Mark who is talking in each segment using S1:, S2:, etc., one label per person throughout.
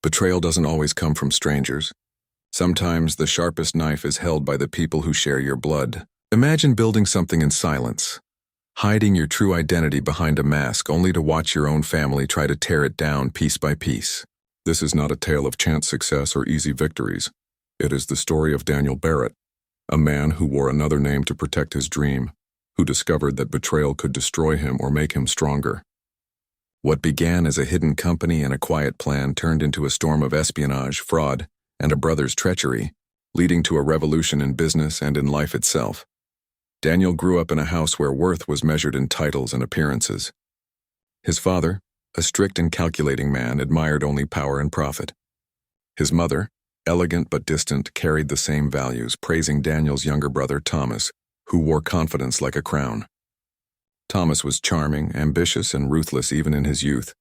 S1: Betrayal doesn't always come from strangers. Sometimes the sharpest knife is held by the people who share your blood. Imagine building something in silence, hiding your true identity behind a mask only to watch your own family try to tear it down piece by piece. This is not a tale of chance success or easy victories. It is the story of Daniel Barrett, a man who wore another name to protect his dream, who discovered that betrayal could destroy him or make him stronger. What began as a hidden company and a quiet plan turned into a storm of espionage, fraud, and a brother's treachery, leading to a revolution in business and in life itself. Daniel grew up in a house where worth was measured in titles and appearances. His father, a strict and calculating man, admired only power and profit. His mother, elegant but distant, carried the same values, praising Daniel's younger brother, Thomas, who wore confidence like a crown. Thomas was charming, ambitious, and ruthless even in his youth,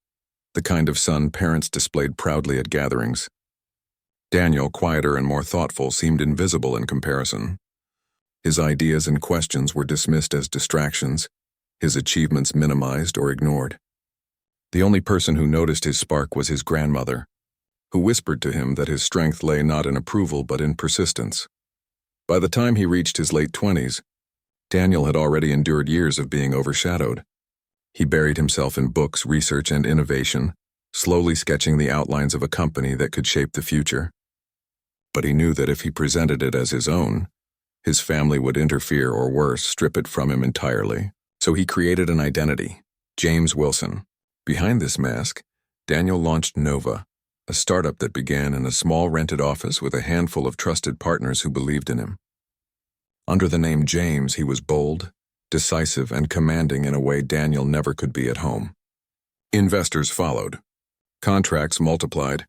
S1: the kind of son parents displayed proudly at gatherings. Daniel, quieter and more thoughtful, seemed invisible in comparison. His ideas and questions were dismissed as distractions, his achievements minimized or ignored. The only person who noticed his spark was his grandmother, who whispered to him that his strength lay not in approval but in persistence. By the time he reached his late 20s, Daniel had already endured years of being overshadowed. He buried himself in books, research, and innovation, slowly sketching the outlines of a company that could shape the future. But he knew that if he presented it as his own, his family would interfere or worse, strip it from him entirely. So he created an identity, James Wilson. Behind this mask, Daniel launched Nova, a startup that began in a small rented office with a handful of trusted partners who believed in him. Under the name James, he was bold, decisive, and commanding in a way Daniel never could be at home. Investors followed. Contracts multiplied.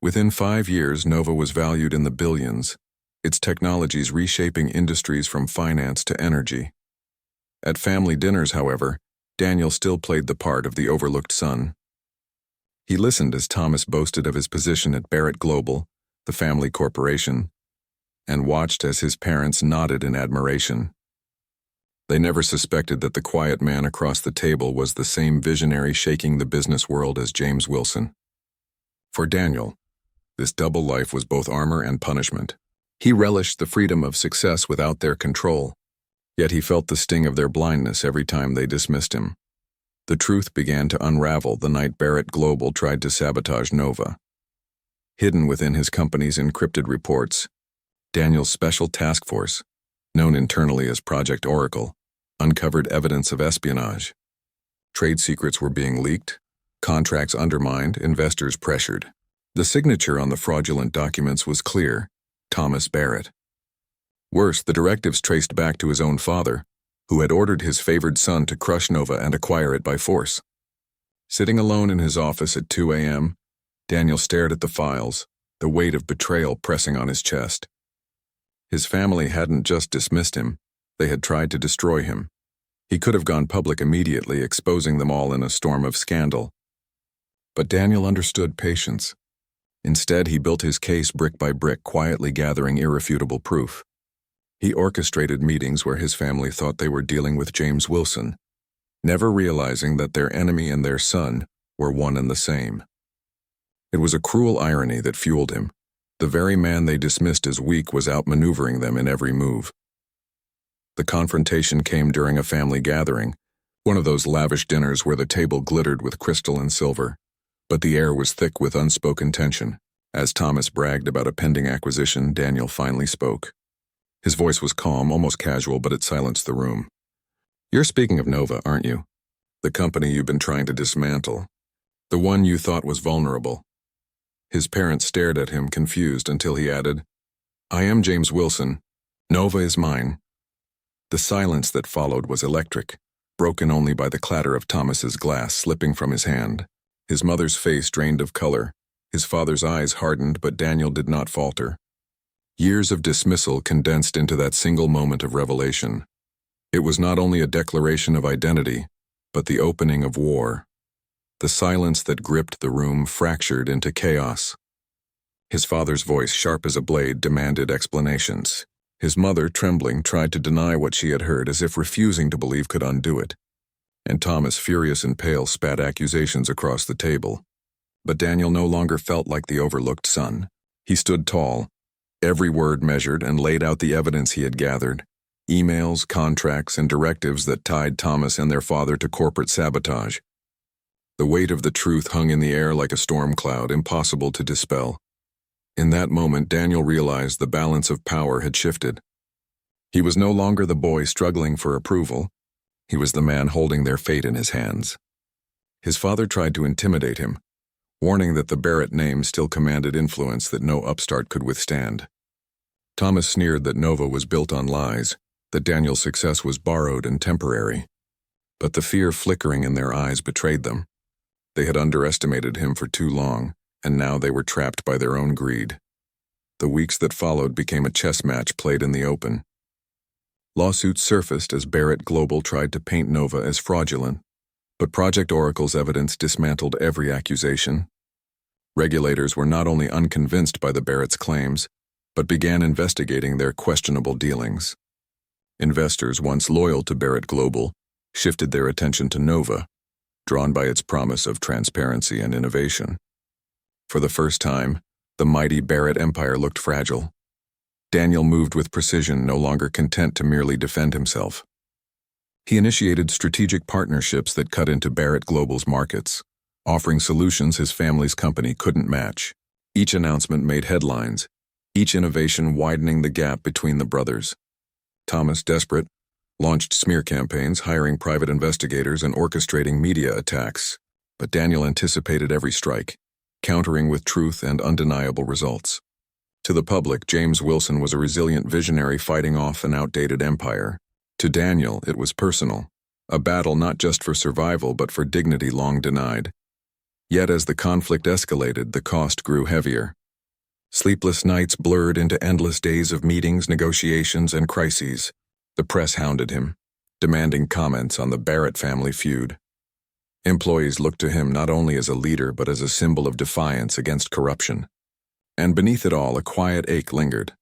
S1: Within 5 years, Nova was valued in the billions, its technologies reshaping industries from finance to energy. At family dinners, however, Daniel still played the part of the overlooked son. He listened as Thomas boasted of his position at Barrett Global, the family corporation, and watched as his parents nodded in admiration. They never suspected that the quiet man across the table was the same visionary shaking the business world as James Wilson. For Daniel, this double life was both armor and punishment. He relished the freedom of success without their control, yet he felt the sting of their blindness every time they dismissed him. The truth began to unravel the night Barrett Global tried to sabotage Nova. Hidden within his company's encrypted reports, Daniel's special task force, known internally as Project Oracle, uncovered evidence of espionage. Trade secrets were being leaked, contracts undermined, investors pressured. The signature on the fraudulent documents was clear: Thomas Barrett. Worse, the directives traced back to his own father, who had ordered his favored son to crush Nova and acquire it by force. Sitting alone in his office at 2 a.m., Daniel stared at the files, the weight of betrayal pressing on his chest. His family hadn't just dismissed him, they had tried to destroy him. He could have gone public immediately, exposing them all in a storm of scandal. But Daniel understood patience. Instead, he built his case brick by brick, quietly gathering irrefutable proof. He orchestrated meetings where his family thought they were dealing with James Wilson, never realizing that their enemy and their son were one and the same. It was a cruel irony that fueled him. The very man they dismissed as weak was outmaneuvering them in every move. The confrontation came during a family gathering, one of those lavish dinners where the table glittered with crystal and silver, but the air was thick with unspoken tension. As Thomas bragged about a pending acquisition, Daniel finally spoke. His voice was calm, almost casual, but it silenced the room. "You're speaking of Nova, aren't you? The company you've been trying to dismantle. The one you thought was vulnerable." His parents stared at him, confused, until he added, "I am James Wilson. Nova is mine." The silence that followed was electric, broken only by the clatter of Thomas's glass slipping from his hand. His mother's face drained of color. His father's eyes hardened, but Daniel did not falter. Years of dismissal condensed into that single moment of revelation. It was not only a declaration of identity, but the opening of war. The silence that gripped the room fractured into chaos. His father's voice, sharp as a blade, demanded explanations. His mother, trembling, tried to deny what she had heard, as if refusing to believe could undo it. And Thomas, furious and pale, spat accusations across the table. But Daniel no longer felt like the overlooked son. He stood tall, every word measured, and laid out the evidence he had gathered. Emails, contracts, and directives that tied Thomas and their father to corporate sabotage. The weight of the truth hung in the air like a storm cloud, impossible to dispel. In that moment, Daniel realized the balance of power had shifted. He was no longer the boy struggling for approval. He was the man holding their fate in his hands. His father tried to intimidate him, warning that the Barrett name still commanded influence that no upstart could withstand. Thomas sneered that Nova was built on lies, that Daniel's success was borrowed and temporary. But the fear flickering in their eyes betrayed them. They had underestimated him for too long, and now they were trapped by their own greed. The weeks that followed became a chess match played in the open. Lawsuits surfaced as Barrett Global tried to paint Nova as fraudulent, but Project Oracle's evidence dismantled every accusation. Regulators were not only unconvinced by the Barrett's claims, but began investigating their questionable dealings. Investors once loyal to Barrett Global shifted their attention to Nova, drawn by its promise of transparency and innovation. For the first time, the mighty Barrett empire looked fragile. Daniel moved with precision, no longer content to merely defend himself. He initiated strategic partnerships that cut into Barrett Global's markets, offering solutions his family's company couldn't match. Each announcement made headlines, each innovation widening the gap between the brothers. Thomas, desperate, launched smear campaigns, hiring private investigators and orchestrating media attacks. But Daniel anticipated every strike, countering with truth and undeniable results. To the public, James Wilson was a resilient visionary fighting off an outdated empire. To Daniel, it was personal, a battle not just for survival but for dignity long denied. Yet as the conflict escalated, the cost grew heavier. Sleepless nights blurred into endless days of meetings, negotiations, and crises. The press hounded him, demanding comments on the Barrett family feud. Employees looked to him not only as a leader but as a symbol of defiance against corruption. And beneath it all, a quiet ache lingered.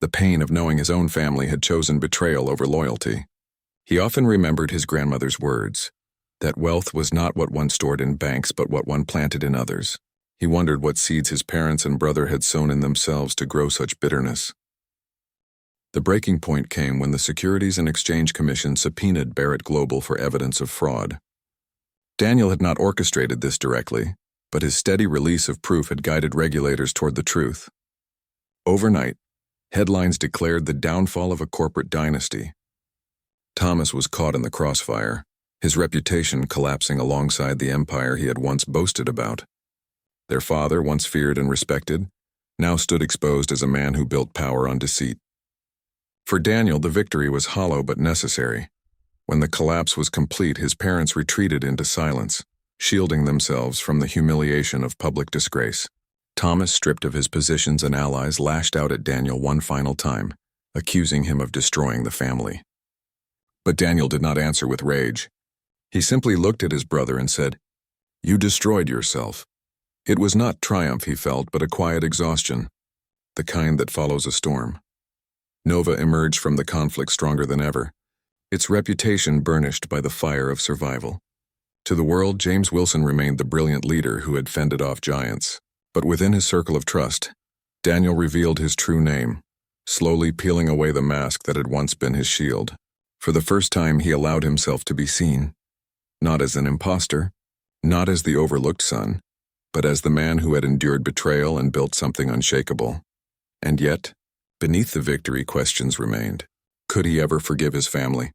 S1: The pain of knowing his own family had chosen betrayal over loyalty. He often remembered his grandmother's words, that wealth was not what one stored in banks but what one planted in others. He wondered what seeds his parents and brother had sown in themselves to grow such bitterness. The breaking point came when the Securities and Exchange Commission subpoenaed Barrett Global for evidence of fraud. Daniel had not orchestrated this directly, but his steady release of proof had guided regulators toward the truth. Overnight, headlines declared the downfall of a corporate dynasty. Thomas was caught in the crossfire, his reputation collapsing alongside the empire he had once boasted about. Their father, once feared and respected, now stood exposed as a man who built power on deceit. For Daniel, the victory was hollow but necessary. When the collapse was complete, his parents retreated into silence, shielding themselves from the humiliation of public disgrace. Thomas, stripped of his positions and allies, lashed out at Daniel one final time, accusing him of destroying the family. But Daniel did not answer with rage. He simply looked at his brother and said, "You destroyed yourself." It was not triumph he felt, but a quiet exhaustion, the kind that follows a storm. Nova emerged from the conflict stronger than ever, its reputation burnished by the fire of survival. To the world, James Wilson remained the brilliant leader who had fended off giants. But within his circle of trust, Daniel revealed his true name, slowly peeling away the mask that had once been his shield. For the first time, he allowed himself to be seen, not as an imposter, not as the overlooked son, but as the man who had endured betrayal and built something unshakable. And yet, beneath the victory, questions remained. Could he ever forgive his family?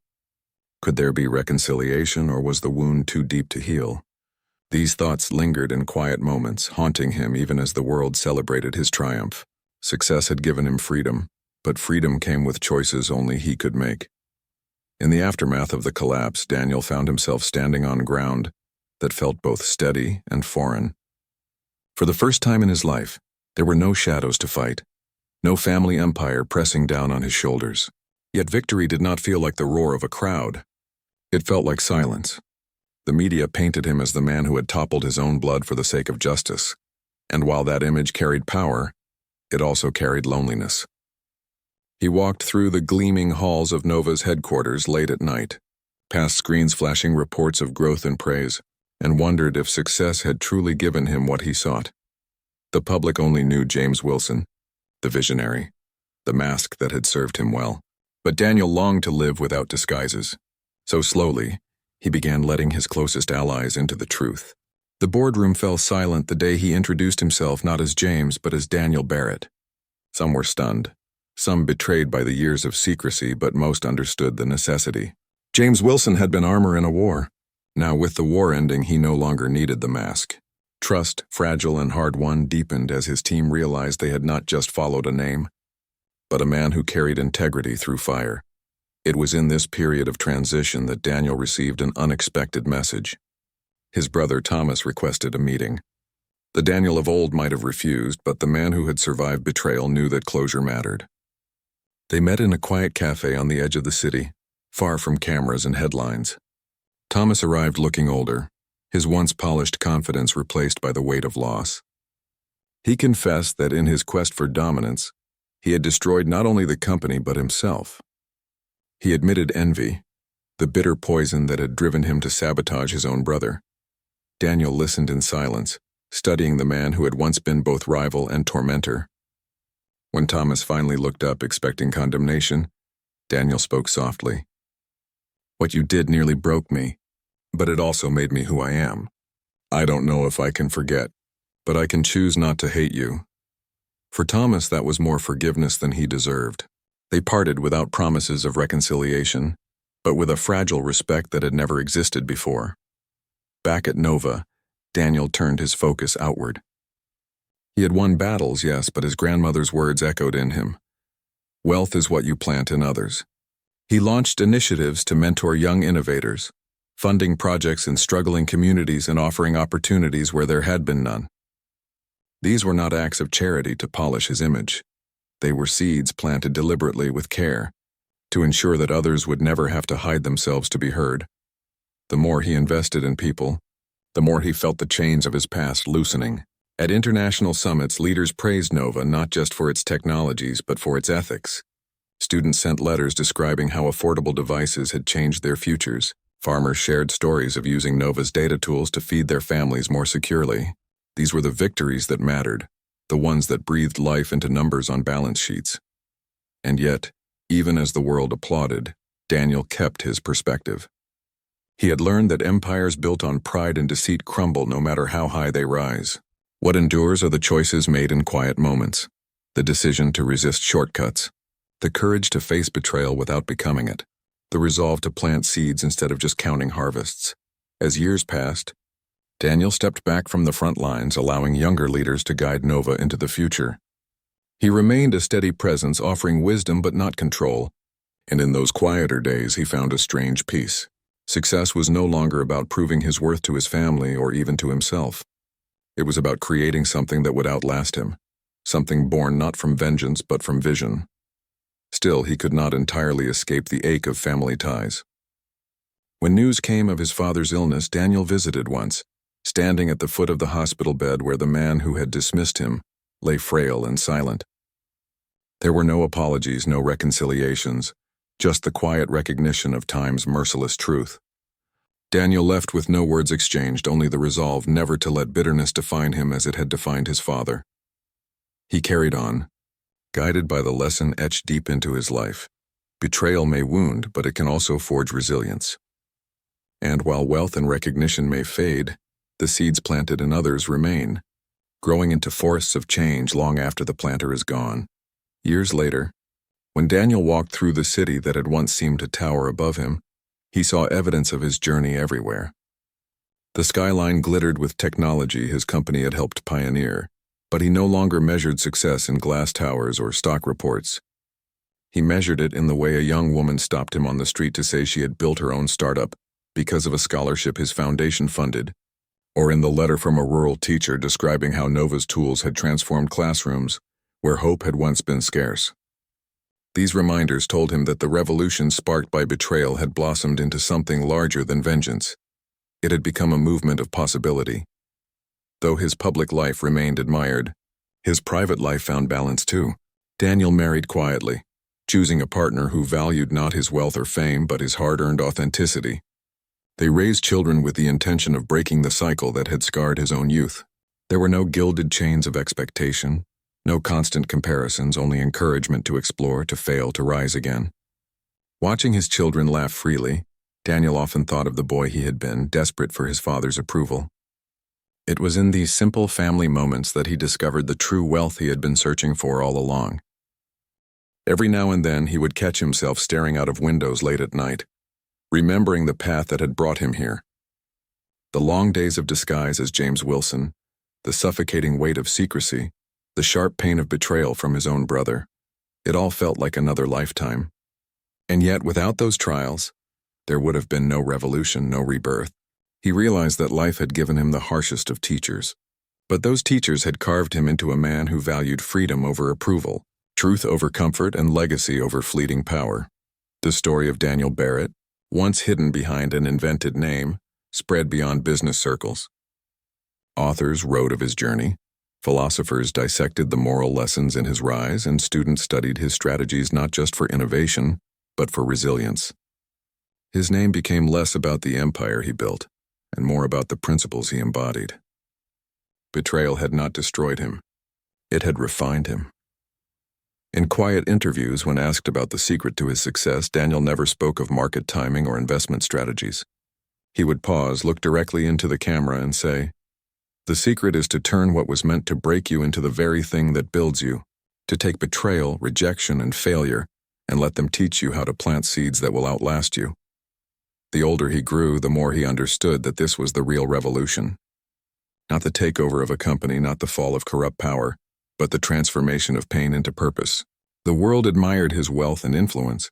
S1: Could there be reconciliation, or was the wound too deep to heal? These thoughts lingered in quiet moments, haunting him even as the world celebrated his triumph. Success had given him freedom, but freedom came with choices only he could make. In the aftermath of the collapse, Daniel found himself standing on ground that felt both steady and foreign. For the first time in his life, there were no shadows to fight, no family empire pressing down on his shoulders. Yet victory did not feel like the roar of a crowd. It felt like silence. The media painted him as the man who had toppled his own blood for the sake of justice. And while that image carried power, it also carried loneliness. He walked through the gleaming halls of Nova's headquarters late at night, past screens flashing reports of growth and praise. and wondered if success had truly given him what he sought. The public only knew James Wilson, the visionary, the mask that had served him well. But Daniel longed to live without disguises. So slowly, he began letting his closest allies into the truth. The boardroom fell silent the day he introduced himself not as James but as Daniel Barrett. Some were stunned, some betrayed by the years of secrecy, but most understood the necessity. James Wilson had been armor in a war. Now, with the war ending, he no longer needed the mask. Trust, fragile and hard-won, deepened as his team realized they had not just followed a name, but a man who carried integrity through fire. It was in this period of transition that Daniel received an unexpected message. His brother Thomas requested a meeting. The Daniel of old might have refused, but the man who had survived betrayal knew that closure mattered. They met in a quiet cafe on the edge of the city, far from cameras and headlines. Thomas arrived looking older, his once polished confidence replaced by the weight of loss. He confessed that in his quest for dominance, he had destroyed not only the company but himself. He admitted envy, the bitter poison that had driven him to sabotage his own brother. Daniel listened in silence, studying the man who had once been both rival and tormentor. When Thomas finally looked up expecting condemnation, Daniel spoke softly. "What you did nearly broke me, but it also made me who I am. I don't know if I can forget, but I can choose not to hate you." For Thomas, that was more forgiveness than he deserved. They parted without promises of reconciliation, but with a fragile respect that had never existed before. Back at Nova, Daniel turned his focus outward. He had won battles, yes, but his grandmother's words echoed in him. Wealth is what you plant in others. He launched initiatives to mentor young innovators, funding projects in struggling communities and offering opportunities where there had been none. These were not acts of charity to polish his image. They were seeds planted deliberately with care, to ensure that others would never have to hide themselves to be heard. The more he invested in people, the more he felt the chains of his past loosening. At international summits, leaders praised Nova not just for its technologies but for its ethics. Students sent letters describing how affordable devices had changed their futures. Farmers shared stories of using Nova's data tools to feed their families more securely. These were the victories that mattered, the ones that breathed life into numbers on balance sheets. And yet, even as the world applauded, Daniel kept his perspective. He had learned that empires built on pride and deceit crumble no matter how high they rise. What endures are the choices made in quiet moments, the decision to resist shortcuts, the courage to face betrayal without becoming it, the resolve to plant seeds instead of just counting harvests. As years passed, Daniel stepped back from the front lines, allowing younger leaders to guide Nova into the future. He remained a steady presence, offering wisdom but not control, and in those quieter days he found a strange peace. Success was no longer about proving his worth to his family or even to himself. It was about creating something that would outlast him, something born not from vengeance but from vision. Still, he could not entirely escape the ache of family ties. When news came of his father's illness, Daniel visited once, standing at the foot of the hospital bed where the man who had dismissed him lay frail and silent. There were no apologies, no reconciliations, just the quiet recognition of time's merciless truth. Daniel left with no words exchanged, only the resolve never to let bitterness define him as it had defined his father. He carried on, guided by the lesson etched deep into his life. Betrayal may wound, but it can also forge resilience. And while wealth and recognition may fade, the seeds planted in others remain, growing into forests of change long after the planter is gone. Years later, when Daniel walked through the city that had once seemed to tower above him, he saw evidence of his journey everywhere. The skyline glittered with technology his company had helped pioneer, but he no longer measured success in glass towers or stock reports. He measured it in the way a young woman stopped him on the street to say she had built her own startup because of a scholarship his foundation funded, or in the letter from a rural teacher describing how Nova's tools had transformed classrooms where hope had once been scarce. These reminders told him that the revolution sparked by betrayal had blossomed into something larger than vengeance. It had become a movement of possibility. Though his public life remained admired, his private life found balance too. Daniel married quietly, choosing a partner who valued not his wealth or fame but his hard-earned authenticity. They raised children with the intention of breaking the cycle that had scarred his own youth. There were no gilded chains of expectation, no constant comparisons, only encouragement to explore, to fail, to rise again. Watching his children laugh freely, Daniel often thought of the boy he had been, desperate for his father's approval. It was in these simple family moments that he discovered the true wealth he had been searching for all along. Every now and then he would catch himself staring out of windows late at night, remembering the path that had brought him here. The long days of disguise as James Wilson, the suffocating weight of secrecy, the sharp pain of betrayal from his own brother. It all felt like another lifetime. And yet, without those trials, there would have been no revolution, no rebirth. He realized that life had given him the harshest of teachers. But those teachers had carved him into a man who valued freedom over approval, truth over comfort, and legacy over fleeting power. The story of Daniel Barrett, once hidden behind an invented name, spread beyond business circles. Authors wrote of his journey, philosophers dissected the moral lessons in his rise, and students studied his strategies not just for innovation, but for resilience. His name became less about the empire he built, and more about the principles he embodied. Betrayal had not destroyed him. It had refined him. In quiet interviews, when asked about the secret to his success, Daniel never spoke of market timing or investment strategies. He would pause, look directly into the camera, and say, "The secret is to turn what was meant to break you into the very thing that builds you, to take betrayal, rejection, and failure, and let them teach you how to plant seeds that will outlast you." The older he grew, the more he understood that this was the real revolution. Not the takeover of a company, not the fall of corrupt power, but the transformation of pain into purpose. The world admired his wealth and influence,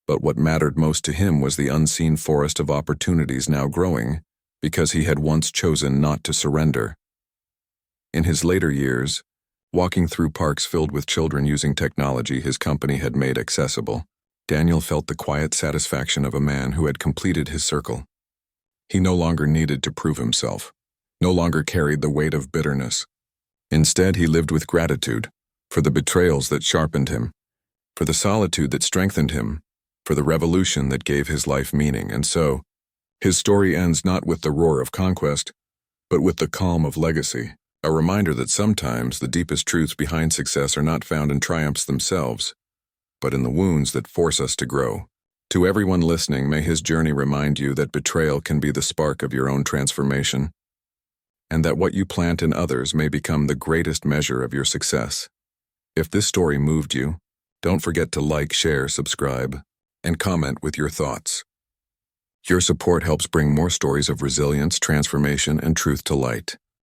S1: but what mattered most to him was the unseen forest of opportunities now growing, because he had once chosen not to surrender. In his later years, walking through parks filled with children using technology his company had made accessible, Daniel felt the quiet satisfaction of a man who had completed his circle. He no longer needed to prove himself, no longer carried the weight of bitterness. Instead, he lived with gratitude for the betrayals that sharpened him, for the solitude that strengthened him, for the revolution that gave his life meaning. And so, his story ends not with the roar of conquest, but with the calm of legacy, a reminder that sometimes the deepest truths behind success are not found in triumphs themselves, but in the wounds that force us to grow. To everyone listening, may his journey remind you that betrayal can be the spark of your own transformation, and that what you plant in others may become the greatest measure of your success. If this story moved you, don't forget to like, share, subscribe, and comment with your thoughts. Your support helps bring more stories of resilience, transformation, and truth to light.